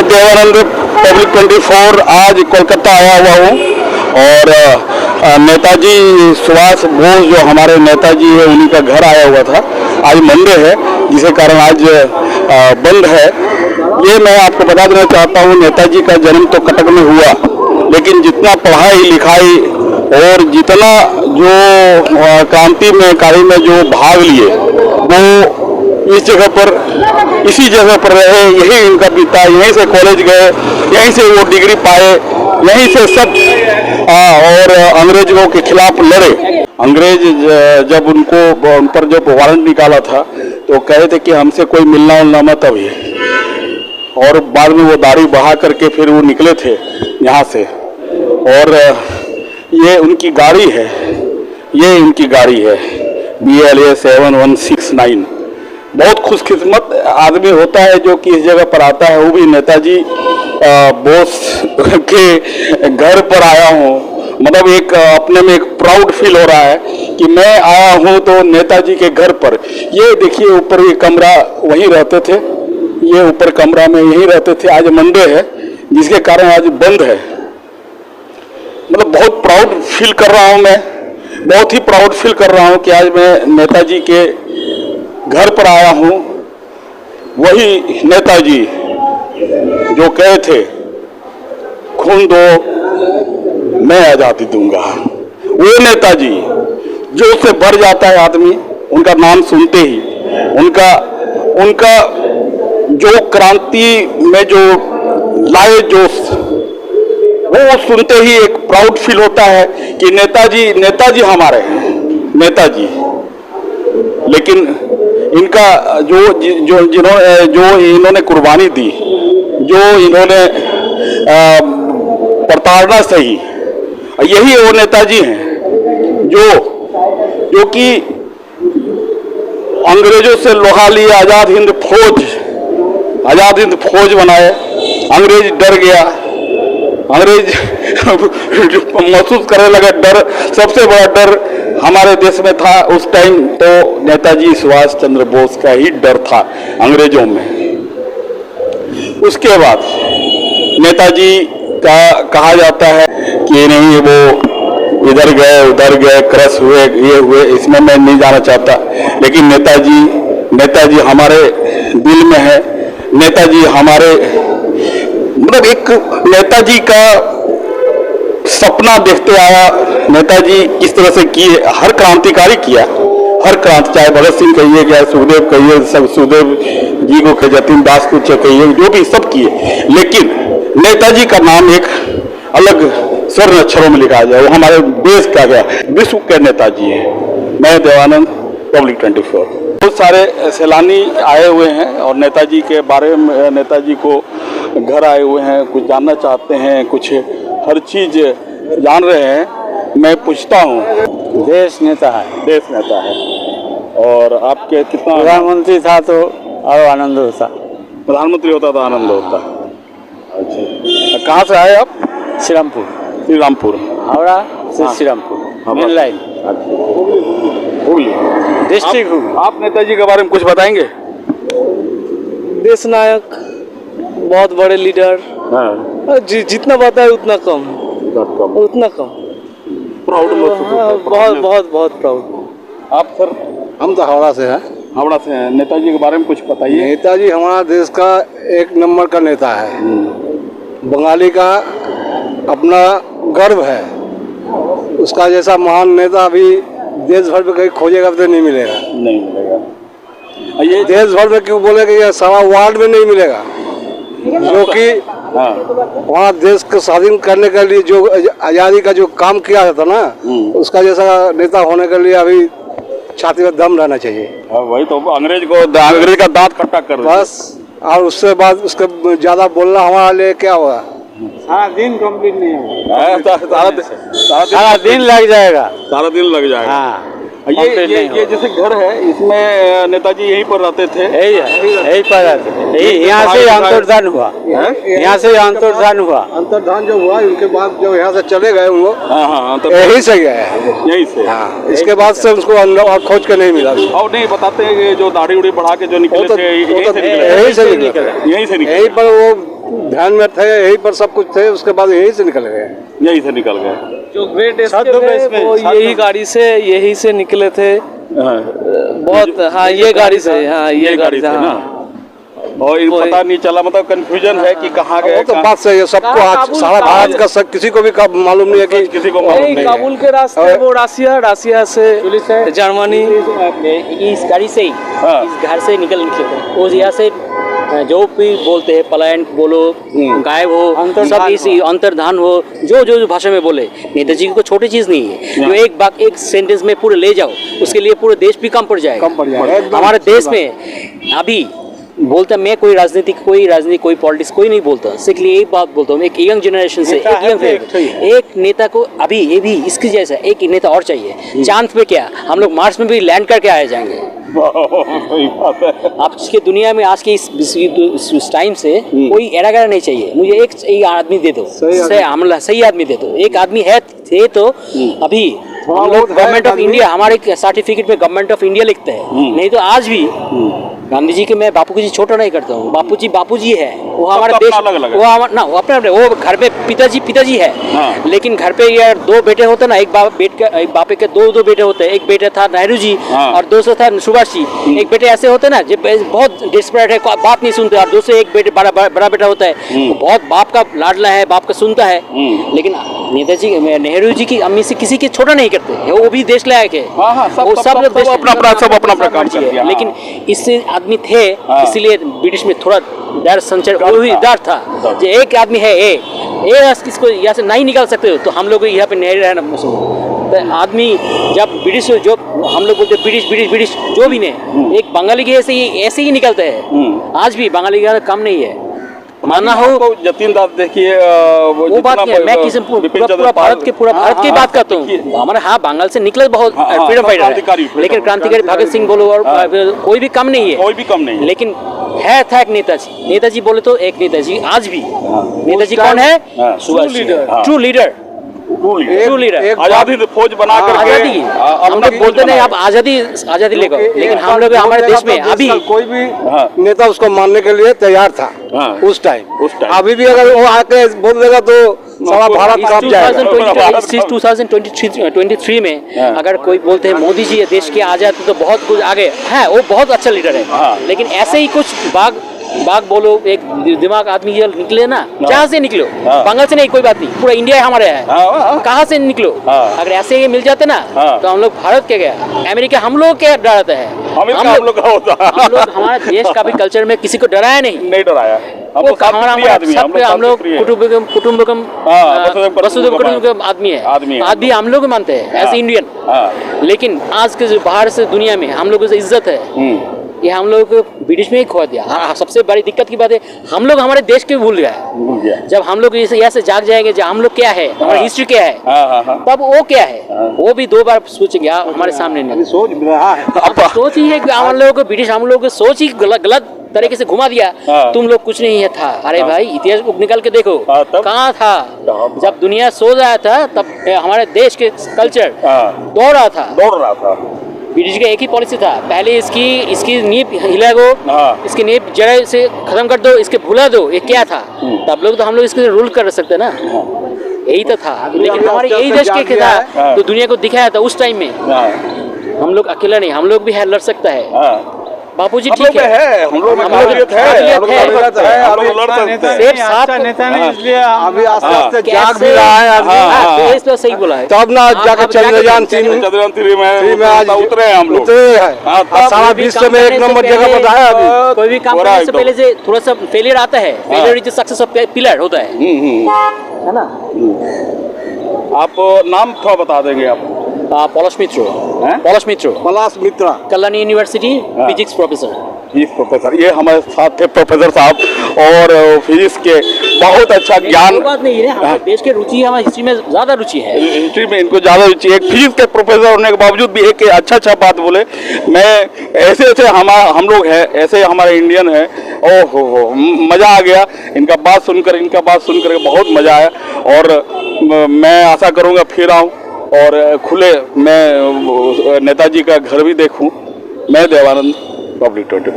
Devanand public 24 आज कोलकाता आया हुआ हूँ और नेताजी सुभाष बोस जो हमारे नेताजी है उन्हीं का घर आया हुआ था। आज मंडे है जिसके कारण आज बंद है। ये मैं आपको बता देना चाहता हूँ, नेताजी का जन्म तो कटक में हुआ, लेकिन जितना पढ़ाई लिखाई और जितना जो क्रांति में कार्य में जो भाग लिए वो इस जगह पर इसी जगह पर रहे। यही इनका पिता, यहीं से कॉलेज गए, यहीं से वो डिग्री पाए, यहीं से सब और अंग्रेजों के खिलाफ लड़े। अंग्रेज जब उन पर जब वारंट निकाला था तो कहे थे कि हमसे कोई मिलना उलना मत अभी, और बाद में वो दाढ़ी बढ़ा करके फिर वो निकले थे यहाँ से। और ये उनकी गाड़ी है, ये इनकी गाड़ी है BLA 7169। बहुत खुशकिस्मत आदमी होता है जो कि इस जगह पर आता है, वो भी नेताजी बोस के घर पर आया हूँ। मतलब एक अपने में एक प्राउड फील हो रहा है कि मैं आया हूँ तो नेताजी के घर पर। ये देखिए ऊपर ये कमरा वहीं रहते थे, ये ऊपर कमरा में यहीं रहते थे। आज मंडे है जिसके कारण आज बंद है। मतलब बहुत प्राउड फील कर रहा हूँ, मैं बहुत ही प्राउड फील कर रहा हूँ कि आज मैं नेताजी के घर पर आया हूँ। वही नेताजी जो कहे थे खून दो मैं आजादी दूंगा, वो नेताजी जो उससे भर जाता है आदमी उनका नाम सुनते ही। उनका जो क्रांति में जो लाए जोश, वो सुनते ही एक प्राउड फील होता है कि नेताजी हमारे हैं, नेताजी। लेकिन इनका जो इन्होंने कुर्बानी दी, जो इन्होंने प्रताड़ना सही, यही वो नेताजी हैं जो कि अंग्रेजों से लोहा लिए आजाद हिंद फौज बनाए। अंग्रेज डर गया, अंग्रेज महसूस करने लगा डर। सबसे बड़ा डर हमारे देश में था उस टाइम तो नेताजी सुभाष चंद्र बोस का ही डर था अंग्रेजों में। उसके बाद नेताजी का कहा जाता है कि नहीं वो इधर गए उधर गए, क्रश हुए, ये हुए, इसमें मैं नहीं जाना चाहता। लेकिन नेताजी हमारे दिल में है। नेताजी हमारे मतलब एक नेताजी का सपना देखते आया। नेताजी किस तरह से किए, हर क्रांतिकारी किया, हर क्रांति, चाहे भगत सिंह कहिए, चाहे सुखदेव कहिए, सब सुखदेव जी को कहिए, जतिन दास को कहिए, जो भी सब किए। लेकिन नेताजी का नाम एक अलग स्वर्ण अक्षरों में लिखा जाए, वो हमारे देश का क्या विश्व के नेताजी है। मैं देवानंद पब्लिक 24। बहुत सारे सैलानी आए हुए हैं और नेताजी के बारे में, नेताजी को घर आए हुए हैं, कुछ जानना चाहते हैं, कुछ हर चीज जान रहे हैं। मैं पूछता हूँ, देश नेता है और आपके कितना प्रधानमंत्री था तो और आनंद होता, प्रधानमंत्री होता तो आनंद होता। अच्छा, कहाँ से आए आप? श्रीरामपुर हावड़ा से Shrirampur main line, Hooghly district Hooghly. आप नेताजी के बारे में कुछ बताएंगे? देश नायक, बहुत बड़े लीडर। हाँ। जितना बताए उतना कम, उतना कम। प्राउड बहुत प्राउड। आप सर? हम तो हावड़ा से हैं। हावड़ा से हैं। नेताजी के बारे में कुछ बताइए। नेताजी हमारा देश का एक नंबर का नेता है। बंगाली का अपना गर्व है। उसका जैसा महान नेता अभी देश भर में कहीं खोजेगा तो नहीं मिलेगा। ये देश भर में क्यों बोलेगा, ये सारा वर्ल्ड में नहीं मिलेगा। जो कि वहाँ देश को स्वाधीन करने के लिए जो आज़ादी का जो काम किया था ना, उसका जैसा नेता होने के लिए अभी छाती में दम रहना चाहिए। वही तो अंग्रेज का दांत खट्टा कर बस। और उससे बाद उसके ज्यादा बोलना हमारे लिए क्या होगा? सारा दिन कंप्लीट नहीं होगा, सारा दिन लग जाएगा, सारा दिन लग जाएगा। हाँ। ये जैसे घर है, इसमें नेताजी यहीं पर रहते थे। यही पर रहते थे। यहाँ से अंतर्धान हुआ, यहाँ से अंतर्धान हुआ। अंतर्धान जो हुआ उनके बाद जो यहाँ से चले गए वो यही से गए हैं, यहीं से। हाँ। इसके बाद से उसको अंदर खोज के नहीं मिला। और नहीं बताते हैं जो दाढ़ी उड़ी बढ़ा के जो निकले थे, यहीं से निकले। यहीं पर वो ध्यान में थे, यहीं पर सब कुछ थे, उसके बाद यहीं से निकल गए। यहीं से निकल गए। जो ग्रेट वो यही से निकले थे। बहुत, हाँ, ये गाड़ी से, हाँ, ये गाड़ी से, हाँ। और ये पता नहीं चला, मतलब कंफ्यूजन है कि कहाँ गए। वो तो बात सही है, सबको आज सारा भारत का सब किसी को भी मालूम नहीं है कि किसी को मालूम नहीं है। काबुल के रास्ते वो रासिया से जर्मनी। इस गाड़ी से ही, इस घर से निकले थे। वो यहाँ से जो भी बोलते हैं, पलायन बोलो, गायब हो, सब इसी अंतर्धान हो, जो भाषा में बोले, नेताजी को छोटी चीज नहीं है। जो एक सेंटेंस में पूरे ले जाओ, उसके लिए पूरे देश भी कम पड़ जाएगा। हमारे देश में अभी बोलता, मैं कोई राजनीति कोई पॉलिटिक्स कोई नहीं बोलता, इसलिए एक बात बोलता हूँ, एक यंग जनरेशन से एक नेता को अभी ये भी इसके जैसा एक नेता और चाहिए। चांद पे क्या, हम लोग मार्स में भी लैंड करके आए जाएंगे। आप इसके दुनिया में आज के इस टाइम से कोई एरा नहीं चाहिए। मुझे एक आदमी दे दो, सही आदमी दे दो। एक आदमी है थे तो अभी हम लोग गवर्नमेंट ऑफ इंडिया, हमारे सर्टिफिकेट में गवर्नमेंट ऑफ इंडिया लिखते हैं, नहीं तो आज भी गांधी जी के मैं बापू जी छोटा नहीं करता हूँ। बापू जी है, वो हमारे देश, वो हमारा ना, वो अपने वो घर पे पिताजी है। हाँ। लेकिन घर पे यार दो बेटे होते ना, एक बापे के दो बेटे होते हैं। एक बेटा था नेहरू जी। हाँ। और दूसरा था सुभाष जी। एक बेटे ऐसे होते ना जो बहुत डिस्परेट है, बात नहीं सुनते, और दूसरे एक बेटे बड़ा बेटा होता है, वो बहुत बाप का लाडला है, बाप का सुनता है। लेकिन नेताजी नेहरू जी की अम्मी से किसी के छोटा नहीं करते, वो भी देश लायक है। वो सब अपना काम करते हैं। लेकिन इससे आदमी थे, इसलिए ब्रिटिश में थोड़ा डर संचार डर था। जो एक आदमी है किसको यहाँ से नहीं निकाल सकते हो, तो हम लोग यहाँ पे नहीं रहना। तो आदमी जब ब्रिटिश, जो हम लोग बोलते ब्रिटिश जो भी ने, एक बंगाली के ऐसे ही निकलते हैं। आज भी बंगाली का कम नहीं है, मानना हो। जतिन दास देखिए, वो बात नहीं है, मैं किसी पूरा भारत की बात करता हूँ। हमारे हाँ बंगाल से निकले बहुत फ्रीडम फाइटर, लेकिन क्रांतिकारी भगत सिंह बोलो और कोई भी कम नहीं है। लेकिन था एक नेताजी बोले तो एक नेताजी आज भी। नेताजी कौन है? True leader. आजादी फौज बना कर आजादी, हम लोग बोलते नहीं आप आजादी लेगा, लेकिन हम लोग हमारे देश में अभी कोई भी नेता उसको मानने के लिए तैयार था उस टाइम। अभी भी अगर वो आके बोल देगा तो सारा भारत कांप जाएगा। 2023 में अगर कोई बोलते हैं मोदी जी देश के आजाद, तो बहुत कुछ आगे है, वो बहुत अच्छा लीडर है। लेकिन ऐसे ही कुछ बाग बोलो, एक दिमाग आदमी ये निकले ना, जहाँ से निकलो, बंगाल से नहीं, कोई बात नहीं, पूरा इंडिया हमारे है, कहाँ से निकलो। अगर ऐसे ये मिल जाते ना, तो हम लोग भारत के गया, अमेरिका हम लोग क्या डराते हैं? हम लोग हमारे देश का भी कल्चर में किसी को डराया नहीं डराया। हम लोग कुटुंबकम वसुधैव कुटुंबकम आदमी है, आज भी हम लोग मानते हैं एज इंडियन। लेकिन आज के बाहर से दुनिया में हम लोगों से इज्जत है, ये हम लोग को ब्रिटिश में ही खो दिया। सबसे बड़ी दिक्कत की बात है, हम लोग हमारे देश के भूल गया। जब हम लोग यहाँ से जाग जाएंगे, जब हम लोग क्या है, हमारी हिस्ट्री क्या है, तब वो क्या है, वो भी दो बार सोचेंगे। हमारे सामने नहीं सोच ही है कि हम लोगों को ब्रिटिश, हम लोग को सोच ही गलत तरीके से घुमा दिया। तुम लोग कुछ नहीं है था। अरे भाई इतिहास निकाल के देखो, कहाँ था जब दुनिया सो रहा था, तब हमारे देश के कल्चर दौड़ रहा था। ब्रिटिश का एक ही पॉलिसी था, पहले इसकी नींव हिला दो, इसकी नींव जड़ से खत्म कर दो, इसके भुला दो। ये क्या था? तब लोग तो हम लोग इसके रूल कर सकते ना, यही तो था। लेकिन हमारे यही देश के था, तो दुनिया को दिखाया था उस टाइम में। हम लोग अकेला नहीं, हम लोग भी है, लड़ सकता है। बापूजी ठीक है, हम लोग अभी आस्ते जाग भी रहा है। तो सही बोला है, तब ना जाकर चंद्रयान 3 में आज उतरे हैं हम लोग। सारा विश्व में एक नंबर जगह पर है। अभी कोई भी काम करने से पहले से थोड़ा सा फेलियर आता है, failure is success of pillar होता है ना। आप नाम थोड़ा बता देंगे आप? पलाश मित्र, कल्याणी यूनिवर्सिटी फिजिक्स प्रोफेसर। ये हमारे साथ थे प्रोफेसर साहब, और फिजिक्स के बहुत अच्छा ज्ञान। बात नहीं है, हमारे देश के रुचि, हमारी हिस्ट्री में ज्यादा रुचि है, हिस्ट्री में इनको ज्यादा रुचि है। एक फिजिक्स के प्रोफेसर होने के बावजूद भी एक अच्छा बात बोले। मैं ऐसे हम लोग हैं, ऐसे हमारे इंडियन है। ओहो मजा आ गया इनका बात सुनकर बहुत मजा आया। और मैं आशा करूँगा फिर आऊँ और खुले मैं नेताजी का घर भी देखूं। मैं देवानंद, पब्लिक 24।